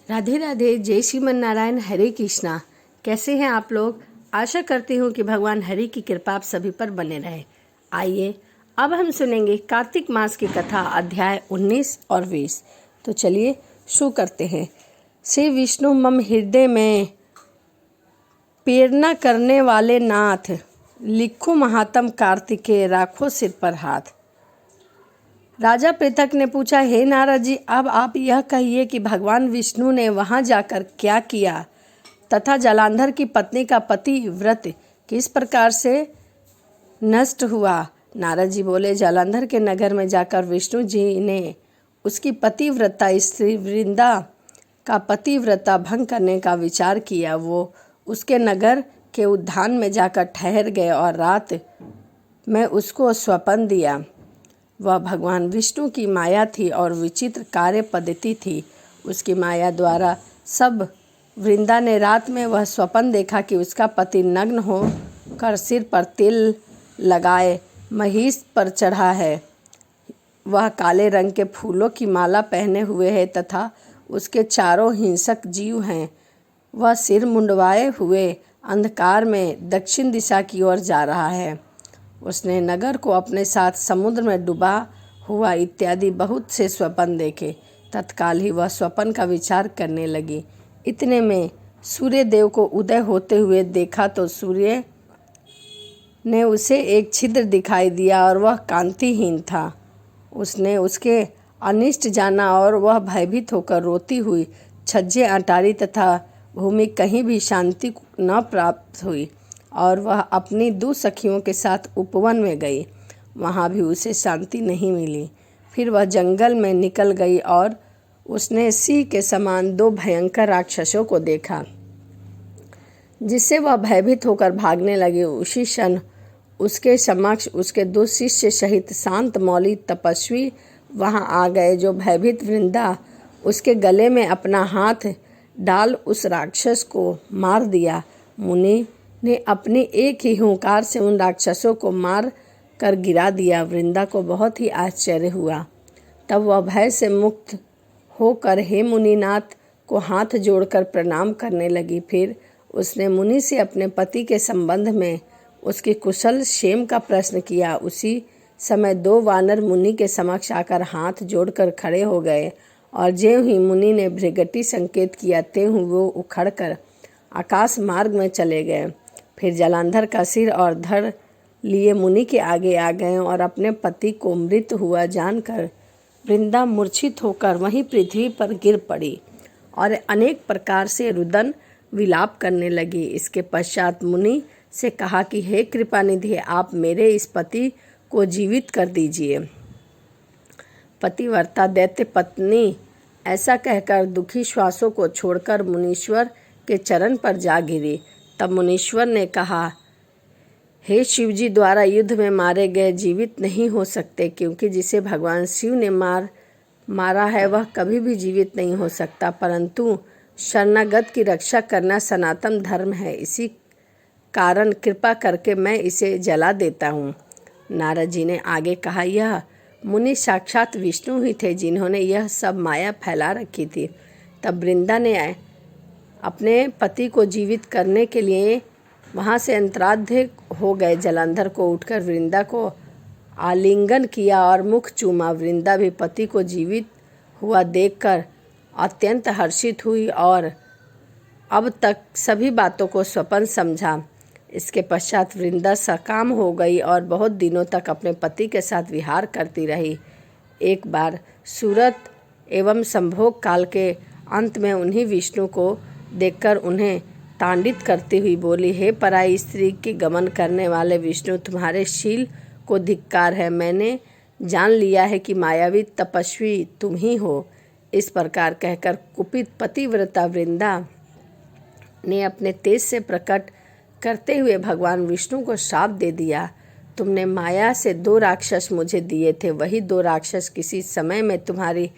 राधे राधे, जय श्रीमन नारायण, हरे कृष्णा। कैसे हैं आप लोग? आशा करती हूँ कि भगवान हरि की कृपा आप सभी पर बने रहे। आइए अब हम सुनेंगे कार्तिक मास की कथा, अध्याय 19 और 20। तो चलिए शुरू करते हैं। श्री विष्णु मम हृदय में प्रेरणा करने वाले नाथ, लिखो महात्म कार्तिकेय, राखो सिर पर हाथ। राजा पृथक ने पूछा, हे नारद जी, अब आप यह कहिए कि भगवान विष्णु ने वहां जाकर क्या किया तथा जलांधर की पत्नी का पति व्रत किस प्रकार से नष्ट हुआ। नारद जी बोले, जलांधर के नगर में जाकर विष्णु जी ने उसकी पतिव्रता स्त्री वृंदा का पतिव्रता भंग करने का विचार किया। वो उसके नगर के उद्यान में जाकर ठहर गए और रात में उसको स्वप्न दिया। वह भगवान विष्णु की माया थी और विचित्र कार्य पद्धति थी। उसकी माया द्वारा सब वृंदा ने रात में वह स्वप्न देखा कि उसका पति नग्न होकर सिर पर तिल लगाए महिष पर चढ़ा है। वह काले रंग के फूलों की माला पहने हुए है तथा उसके चारों हिंसक जीव हैं। वह सिर मुंडवाए हुए अंधकार में दक्षिण दिशा की ओर जा रहा है। उसने नगर को अपने साथ समुद्र में डूबा हुआ इत्यादि बहुत से स्वप्न देखे। तत्काल ही वह स्वप्न का विचार करने लगी। इतने में सूर्य देव को उदय होते हुए देखा तो सूर्य ने उसे एक छिद्र दिखाई दिया और वह कांतिहीन था। उसने उसके अनिष्ट जाना और वह भयभीत होकर रोती हुई छज्जे अटारी तथा भूमि कहीं भी शांति न प्राप्त हुई और वह अपनी 2 सखियों के साथ उपवन में गई। वहाँ भी उसे शांति नहीं मिली। फिर वह जंगल में निकल गई और उसने सिंह के समान 2 भयंकर राक्षसों को देखा, जिससे वह भयभीत होकर भागने लगी। उसी क्षण उसके समक्ष उसके 2 शिष्य सहित शांत मौली तपस्वी वहाँ आ गए। जो भयभीत वृंदा उसके गले में अपना हाथ डाल उस राक्षस को मार दिया। मुनि ने अपनी एक ही हुंकार से उन राक्षसों को मार कर गिरा दिया। वृंदा को बहुत ही आश्चर्य हुआ। तब वह भय से मुक्त होकर हे मुनिनाथ को हाथ जोड़कर प्रणाम करने लगी। फिर उसने मुनि से अपने पति के संबंध में उसकी कुशल क्षेम का प्रश्न किया। उसी समय 2 वानर मुनि के समक्ष आकर हाथ जोड़कर खड़े हो गए और ज्यों ही मुनि ने भृगटी संकेत किया त्यों वो उखड़कर आकाश मार्ग में चले गए। फिर जलांधर का सिर और धड़ लिए मुनि के आगे आ गए और अपने पति को मृत हुआ जानकर वृंदा मूर्छित होकर वहीं पृथ्वी पर गिर पड़ी और अनेक प्रकार से रुदन विलाप करने लगी। इसके पश्चात मुनि से कहा कि हे कृपानिधि, आप मेरे इस पति को जीवित कर दीजिए। पतिव्रता दैत्य पत्नी ऐसा कहकर दुखी श्वासों को छोड़कर मुनीश्वर के चरण पर जा गिरी। तब मुनीश्वर ने कहा, हे शिवजी, द्वारा युद्ध में मारे गए जीवित नहीं हो सकते, क्योंकि जिसे भगवान शिव ने मारा है वह कभी भी जीवित नहीं हो सकता। परंतु शरणागत की रक्षा करना सनातन धर्म है। इसी कारण कृपा करके मैं इसे जला देता हूँ। नारद जी ने आगे कहा, यह मुनि साक्षात विष्णु ही थे जिन्होंने यह सब माया फैला रखी थी। तब वृंदा ने अपने पति को जीवित करने के लिए वहाँ से अंतराध्य हो गए। जलांधर को उठकर वृंदा को आलिंगन किया और मुख चूमा। वृंदा भी पति को जीवित हुआ देखकर अत्यंत हर्षित हुई और अब तक सभी बातों को स्वप्न समझा। इसके पश्चात वृंदा सकाम हो गई और बहुत दिनों तक अपने पति के साथ विहार करती रही। एक बार सूरत एवं संभोग काल के अंत में उन्हीं विष्णु को देखकर उन्हें तांडित करती हुई बोली, हे पराई स्त्री की गमन करने वाले विष्णु, तुम्हारे शील को धिक्कार है। मैंने जान लिया है कि मायावी तपस्वी तुम ही हो। इस प्रकार कहकर कुपित पतिव्रता वृंदा ने अपने तेज से प्रकट करते हुए भगवान विष्णु को श्राप दे दिया। तुमने माया से 2 राक्षस मुझे दिए थे, वही 2 राक्षस किसी समय में तुम्हारी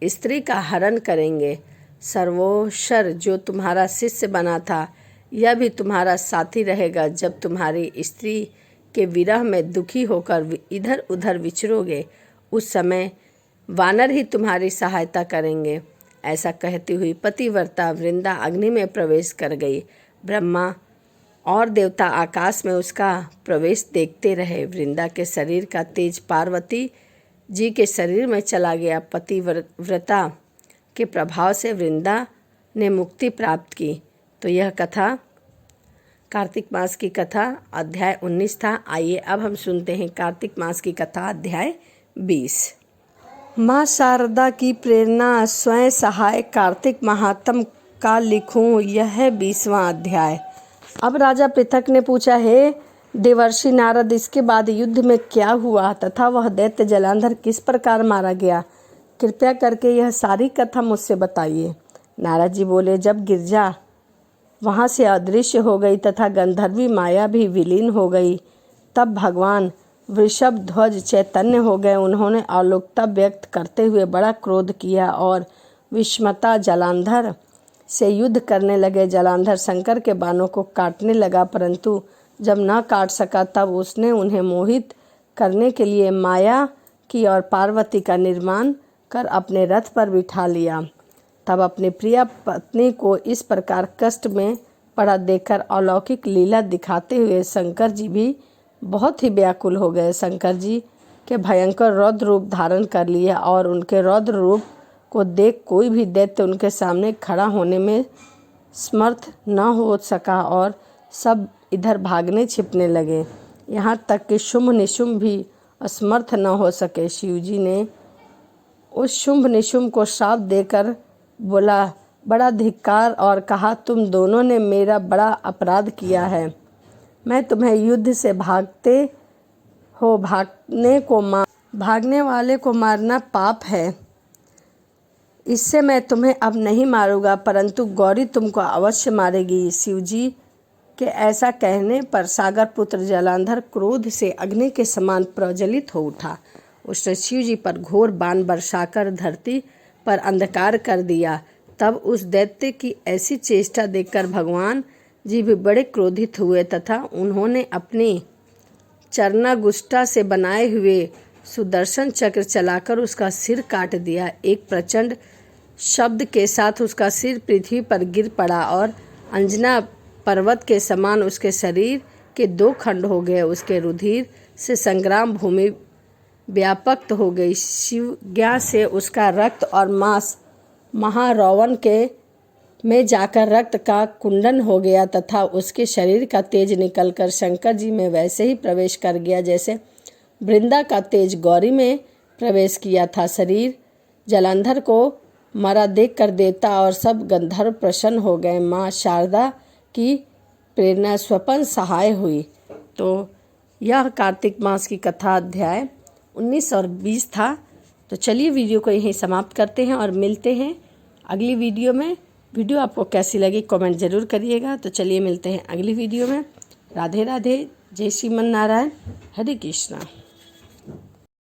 स्त्री का हरण करेंगे। सर्वोशर जो तुम्हारा शिष्य बना था, यह भी तुम्हारा साथी रहेगा। जब तुम्हारी स्त्री के विरह में दुखी होकर इधर उधर विचरोगे, उस समय वानर ही तुम्हारी सहायता करेंगे। ऐसा कहती हुई पतिव्रता वृंदा अग्नि में प्रवेश कर गई। ब्रह्मा और देवता आकाश में उसका प्रवेश देखते रहे। वृंदा के शरीर का तेज पार्वती जी के शरीर में चला गया। पतिव्रता के प्रभाव से वृंदा ने मुक्ति प्राप्त की। तो यह कथा कार्तिक मास की कथा अध्याय 19 था। आइए अब हम सुनते हैं कार्तिक मास की कथा अध्याय 20। माँ शारदा की प्रेरणा स्वयं सहाय कार्तिक महात्म का लिखूं यह 20वां अध्याय। अब राजा पृथक ने पूछा, हे देवर्षि नारद, इसके बाद युद्ध में क्या हुआ तथा वह दैत्य जलांधर किस प्रकार मारा गया? कृपया करके यह सारी कथा मुझसे बताइए। नारद जी बोले, जब गिरजा वहाँ से अदृश्य हो गई तथा गंधर्वी माया भी विलीन हो गई, तब भगवान वृषभ ध्वज चैतन्य हो गए। उन्होंने अलौकिकता व्यक्त करते हुए बड़ा क्रोध किया और विषमता जलांधर से युद्ध करने लगे। जलांधर शंकर के बाणों को काटने लगा, परंतु जब न काट सका तब उसने उन्हें मोहित करने के लिए माया की और पार्वती का निर्माण कर अपने रथ पर बिठा लिया। तब अपनी प्रिय पत्नी को इस प्रकार कष्ट में पड़ा देखकर अलौकिक लीला दिखाते हुए शंकर जी भी बहुत ही व्याकुल हो गए। शंकर जी के भयंकर रौद्र रूप धारण कर लिया और उनके रौद्र रूप को देख कोई भी दैत्य उनके सामने खड़ा होने में समर्थ न हो सका और सब इधर भागने छिपने लगे। यहाँ तक कि शुंभ निशुंभ भी असमर्थ न हो सके। शिवजी ने उस शुंभ निशुंभ को श्राप देकर बोला, बड़ा धिक्कार, और कहा, तुम दोनों ने मेरा बड़ा अपराध किया है। मैं तुम्हें युद्ध से भागने वाले को मारना पाप है, इससे मैं तुम्हें अब नहीं मारूंगा, परंतु गौरी तुमको अवश्य मारेगी। शिवजी के ऐसा कहने पर सागर पुत्र जलांधर क्रोध से अग्नि के समान प्रज्वलित हो उठा। उसने शिवजी पर घोर बाण बरसाकर धरती पर अंधकार कर दिया। तब उस दैत्य की ऐसी चेष्टा देखकर भगवान जी भी बड़े क्रोधित हुए तथा उन्होंने अपनी चरणागुष्ठा से बनाए हुए सुदर्शन चक्र चलाकर उसका सिर काट दिया। एक प्रचंड शब्द के साथ उसका सिर पृथ्वी पर गिर पड़ा और अंजना पर्वत के समान उसके शरीर के 2 खंड हो गए। उसके रुधिर से संग्राम भूमि व्यापक हो गई। शिवज्ञा से उसका रक्त और मांस महारौवन के में जाकर रक्त का कुंडन हो गया तथा उसके शरीर का तेज निकलकर शंकर जी में वैसे ही प्रवेश कर गया जैसे वृंदा का तेज गौरी में प्रवेश किया था। शरीर जलांधर को मरा देखकर देवता और सब गंधर्व प्रसन्न हो गए। माँ शारदा की प्रेरणा स्वपन सहाय हुई। तो यह कार्तिक मास की कथा अध्याय 19 और 20 था। तो चलिए वीडियो को यहीं समाप्त करते हैं और मिलते हैं अगली वीडियो में। वीडियो आपको कैसी लगी कमेंट ज़रूर करिएगा। तो चलिए मिलते हैं अगली वीडियो में। राधे राधे, जय श्रीमन नारायण, हरे कृष्णा।